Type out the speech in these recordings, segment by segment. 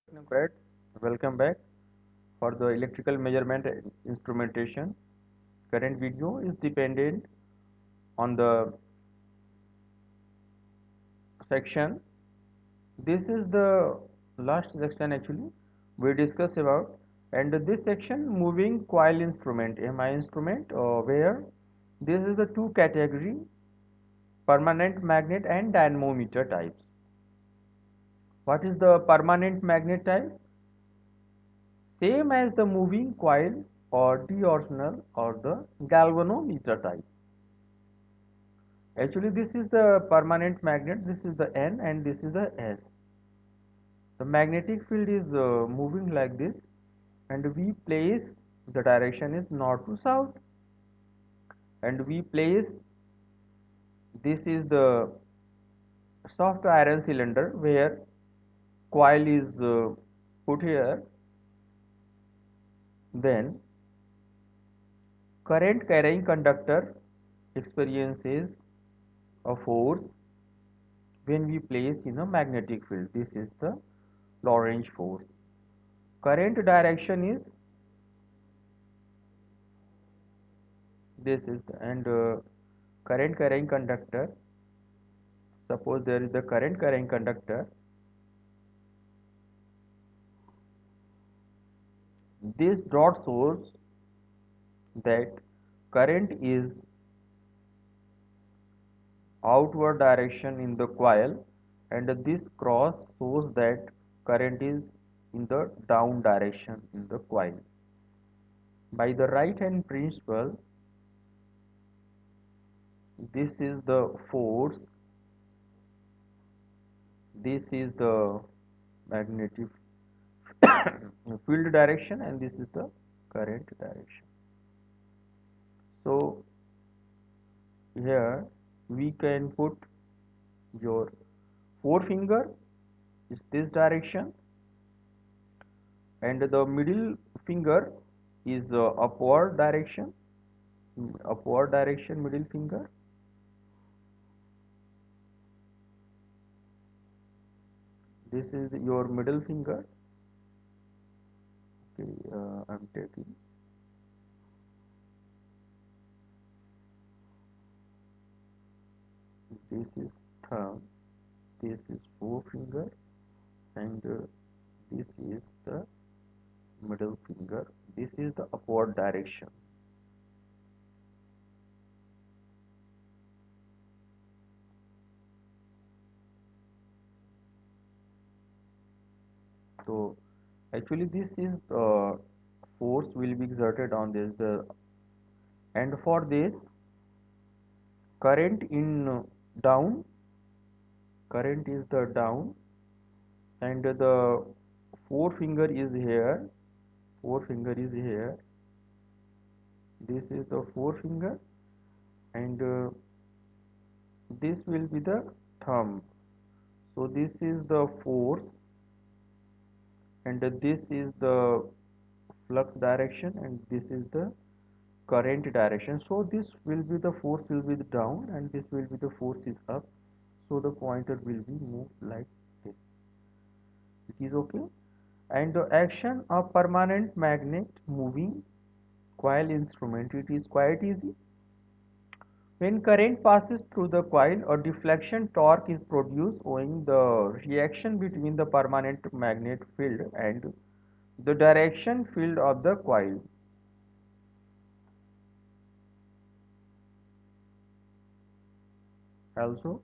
Friends, welcome back for the electrical measurement and instrumentation. Current video is dependent on the section. This is the last section actually we discuss about, and this section moving coil instrument, MI instrument, where this is the two category, permanent magnet and dynamometer types. What is the permanent magnet type? Same as the moving coil or torsional or the galvanometer type. Actually, this is the permanent magnet, this is the N and this is the S. The magnetic field is moving like this, and we place the direction is north to south, and we place this is the soft iron cylinder where coil is put here. Then current carrying conductor experiences a force when we place in a magnetic field. This is the Lorentz force. Current direction is this is the, and current carrying conductor. Suppose there is the current carrying conductor. This dot shows that current is outward direction in the coil, and this cross shows that current is in the down direction in the coil. By the right hand principle, this is the force, this is the magnetic field direction, and this is the current direction. So here we can put your forefinger is this direction, and the middle finger is upward direction, middle finger. This is your middle finger. Okay, I'm taking. This is thumb. This is forefinger, and this is the middle finger. This is the upward direction. So actually this is force will be exerted on this, and for this current in down, current is the down, and the forefinger is here, forefinger is here, this is the forefinger, and this will be the thumb. So this is the force, and this is the flux direction, and this is the current direction. So this will be the force will be the down, and this will be the force is up. So the pointer will be moved like this. It is okay. And the action of permanent magnet moving coil instrument, it is quite easy. When current passes through the coil, a deflection torque is produced owing the reaction between the permanent magnet field and the direction field of the coil. Also,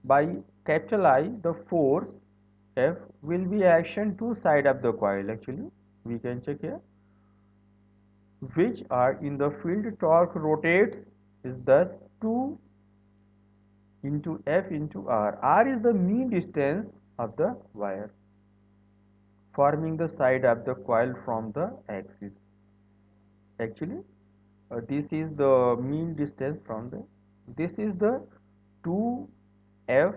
by capital I, the force F will be action to side of the coil. Actually, we can check here, which are in the field torque rotates is thus 2 into F into R. R is the mean distance of the wire forming the side of the coil from the axis. Actually, this is the mean distance from the, this is the 2F,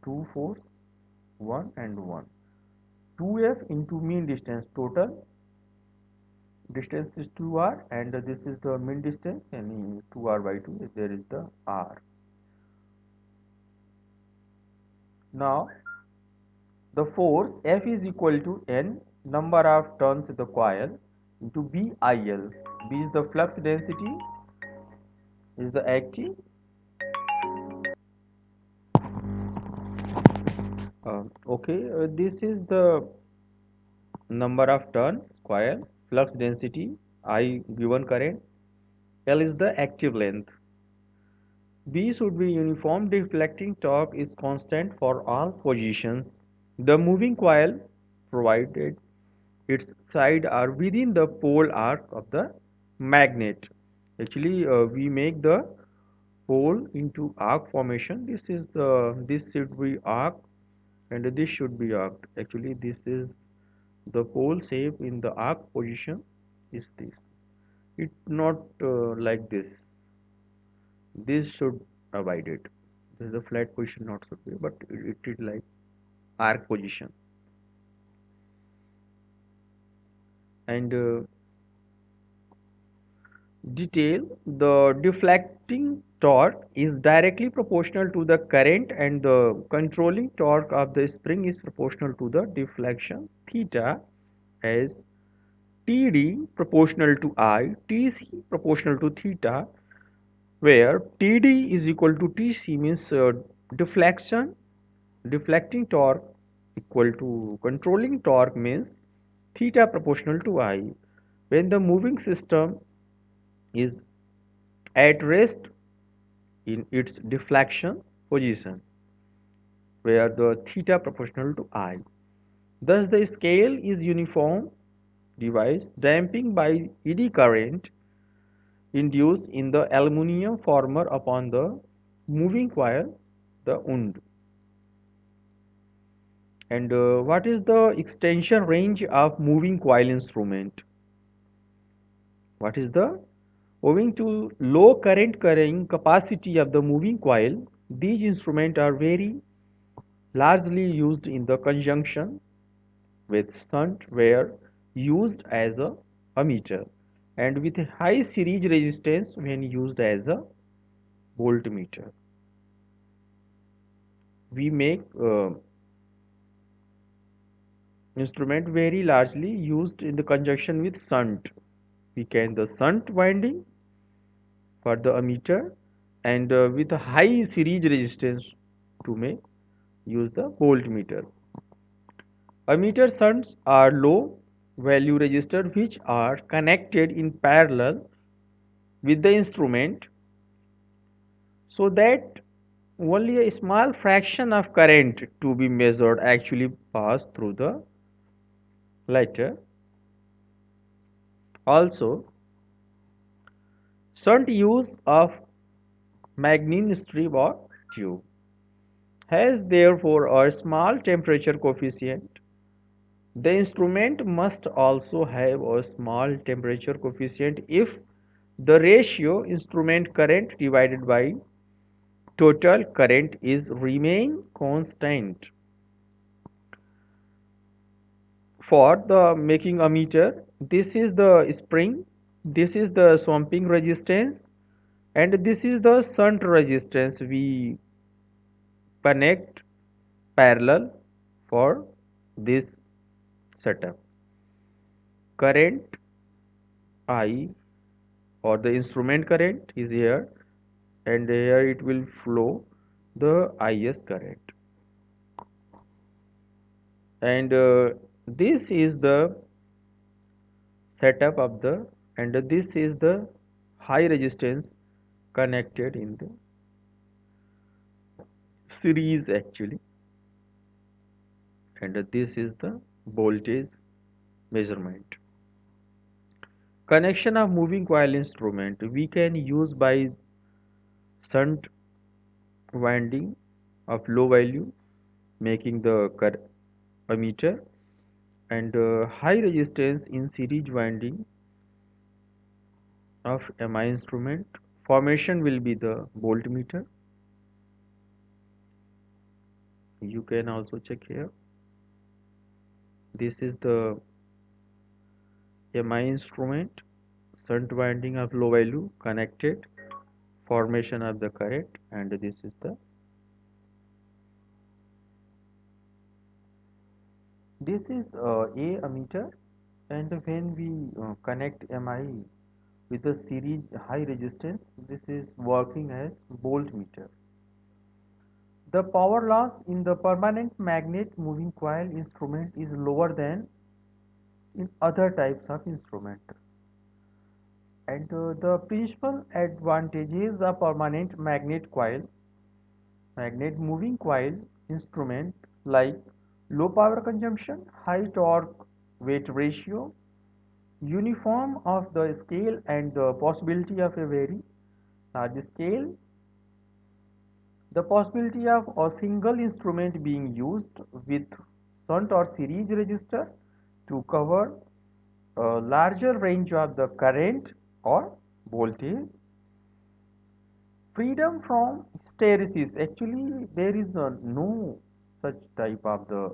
2 force 1 and 1, 2F into mean distance, total distance is 2R, and this is the mean distance, and 2R by 2 there is the R. Now The force F is equal to N number of turns in the coil into BIL. B is the flux density, is the active. Okay, this is the number of turns coil, flux density, I given current, L is the active length. B should be uniform. Deflecting torque is constant for all positions. The moving coil, provided its sides are within the pole arc of the magnet. Actually, we make the pole into arc formation. This should be arc and this should be arc. Actually, this is the pole shape in the arc position is this. It not like this. This should avoid it. This is a flat position, not should be, but it is like arc position. And detail, the deflecting torque is directly proportional to the current and the controlling torque of the spring is proportional to the deflection theta, as TD proportional to I, TC proportional to theta, where TD is equal to TC means deflecting torque equal to controlling torque means theta proportional to I. When the moving system is at rest in its deflection position, where the theta proportional to I. Thus the scale is uniform device. Damping by eddy current induced in the aluminum former upon the moving coil, the wound. And what is the extension range of moving coil instrument? What is the owing to low current carrying capacity of the moving coil, these instruments are very largely used in the conjunction with shunt were used as a ammeter and with high series resistance when used as a voltmeter. We make instrument very largely used in the conjunction with shunt. We can the shunt winding for the ammeter and with a high series resistance to make use the voltmeter. Ammeter shunts are low value resistors which are connected in parallel with the instrument so that only a small fraction of current to be measured actually pass through the latter. Also, shunt use of magnetic strip or tube has therefore a small temperature coefficient. The instrument must also have a small temperature coefficient if the ratio instrument current divided by total current is remain constant. For the making ammeter, this is the spring, this is the swamping resistance, and this is the shunt resistance we connect parallel for this setup. Current I or the instrument current is here and here it will flow the IS current. And this is the setup of the and this is the high resistance connected in the series actually, and this is the voltage measurement. Connection of moving coil instrument we can use by shunt winding of low value making the ammeter and high resistance in series winding of MI instrument. Formation will be the voltmeter. You can also check here. This is the MI instrument, shunt winding of low value connected, formation of the current, and this is the This is a ammeter, and when we connect MI with the series high resistance, this is working as voltmeter. The power loss in the permanent magnet moving coil instrument is lower than in other types of instrument. And the principal advantages of permanent magnet moving coil instrument like low power consumption, high torque weight ratio, uniform of the scale, and the possibility of a very large scale. The possibility of a single instrument being used with shunt or series resistor to cover a larger range of the current or voltage. Freedom from hysteresis. Actually, there is no such type of the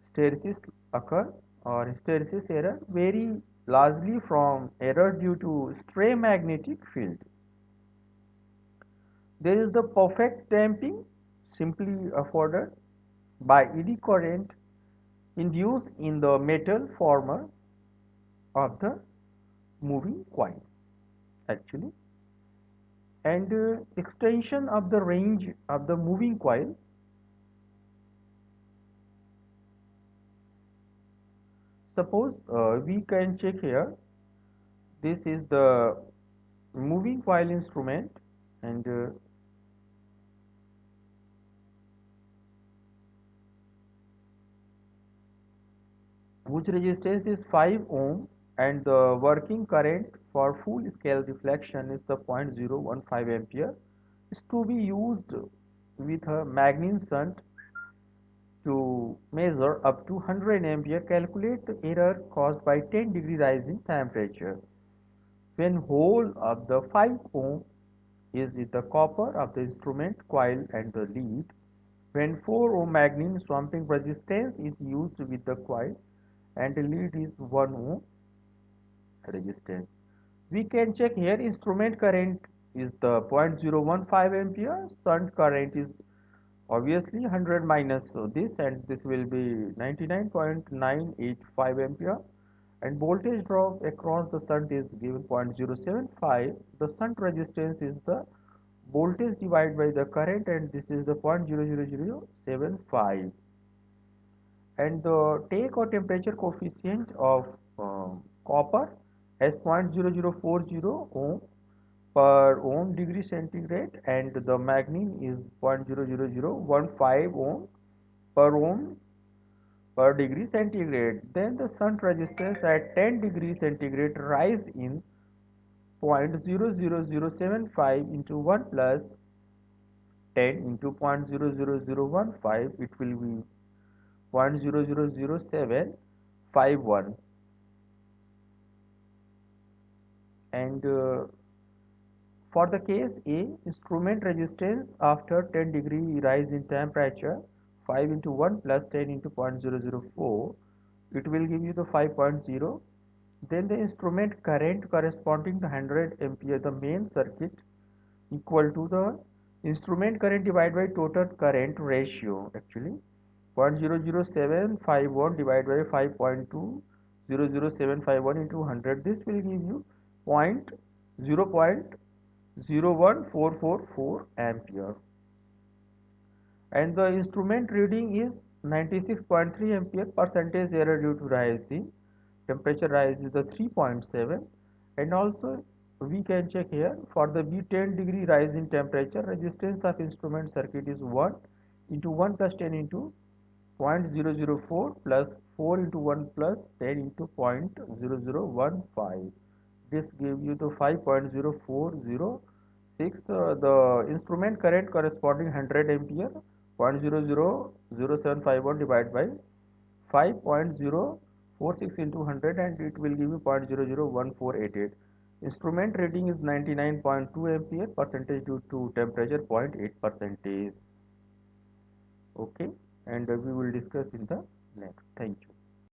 hysteresis occur or hysteresis error, very largely from error due to stray magnetic field. There is the perfect damping simply afforded by eddy current induced in the metal former of the moving coil actually, and extension of the range of the moving coil. Suppose we can check here, this is the moving coil instrument, and whose resistance is 5 ohm, and the working current for full scale reflection is the 0.015 ampere, is to be used with a magnet shunt to measure up to 100 ampere. Calculate the error caused by 10-degree rise in temperature when whole of the 5 ohm is in the copper of the instrument coil and the lead, when 4 ohm magnet swamping resistance is used with the coil and the lead is 1 ohm resistance. We can check here, instrument current is the 0.015 ampere, shunt current is obviously 100 minus this, and this will be 99.985 ampere, and voltage drop across the shunt is given 0.075. The shunt resistance is the voltage divided by the current, and this is the 0.00075, and the take or temperature coefficient of copper as 0.0040 ohm per ohm degree centigrade, and the magnet is 0.00015 ohm per ohm per degree centigrade. Then the shunt resistance at 10 degrees centigrade rise in 0.00075 into 1 plus 10 into 0.00015, it will be 0.0000751, and for the case A, instrument resistance after 10 degree rise in temperature, 5 into 1 plus 10 into 0.004, it will give you the 5.0. Then the instrument current corresponding to 100 ampere, the main circuit, equal to the instrument current divided by total current ratio actually, 0.00751 divided by 5.2 into 100, this will give you 0.01444 ampere, and the instrument reading is 96.3 ampere. Percentage error due to rise in temperature rise is the 3.7, and also we can check here, for the B 10 degree rise in temperature, resistance of instrument circuit is 1 into 1 plus 10 into 0.004 plus 4 into 1 plus 10 into 0.0015. This gives you the 5.0406. The instrument current corresponding 100 ampere, 0.000751 divided by 5.046 into 100, and it will give you 0.001488. Instrument reading is 99.2 ampere. Percentage due to temperature 0.8 percentage. Okay, and we will discuss in the next. Thank you.